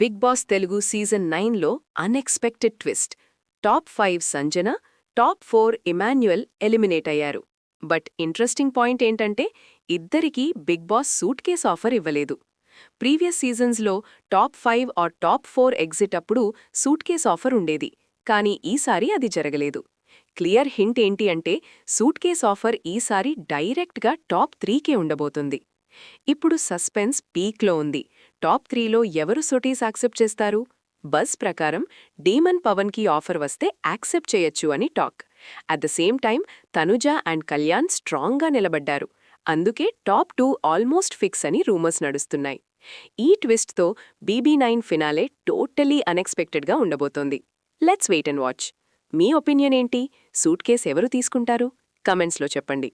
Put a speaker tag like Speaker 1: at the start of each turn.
Speaker 1: Big Boss Telugu season 9లో unexpected twist. Top 5 Sanjana, top 4 Emmanuel eliminate అయ్యారు. But interesting point ఏంటంటే ఇద్దరికీ Bigg Boss suitcase offer ఇవ్వలేదు. Previous సీజన్స్లో టాప్ 5 ఆర్ టాప్ 4 ఎగ్జిట్ అప్పుడు suitcase offer ఉండేది, కానీ ఈసారి అది జరగలేదు. క్లియర్ హింట్ ఏంటి అంటే సూట్ కేస్ ఆఫర్ ఈసారి డైరెక్ట్గా టాప్ 3కే ఉండబోతుంది. ఇప్పుడు సస్పెన్స్ పీక్లో ఉంది. టాప్ 3లో ఎవరు సూటీస్ యాక్సెప్ట్ చేస్తారు? బజ్ ప్రకారం డీమన్ పవన్కి ఆఫర్ వస్తే యాక్సెప్ట్ చేయొచ్చు అని talk. At the same time Tanuja and Kalyan స్ట్రాంగ్గా నిలబడ్డారు. అందుకే టాప్ 2 ఆల్మోస్ట్ ఫిక్స్ అని రూమర్స్ నడుస్తున్నాయి. ఈ ట్విస్ట్తో BB9 ఫినాలే టోటలీ అన్ఎక్స్పెక్టెడ్గా ఉండబోతోంది. Let's wait and watch. మీ ఒపీనియన్ ఏంటి? సూట్ కేస్ ఎవరు తీసుకుంటారు? కమెంట్స్లో చెప్పండి.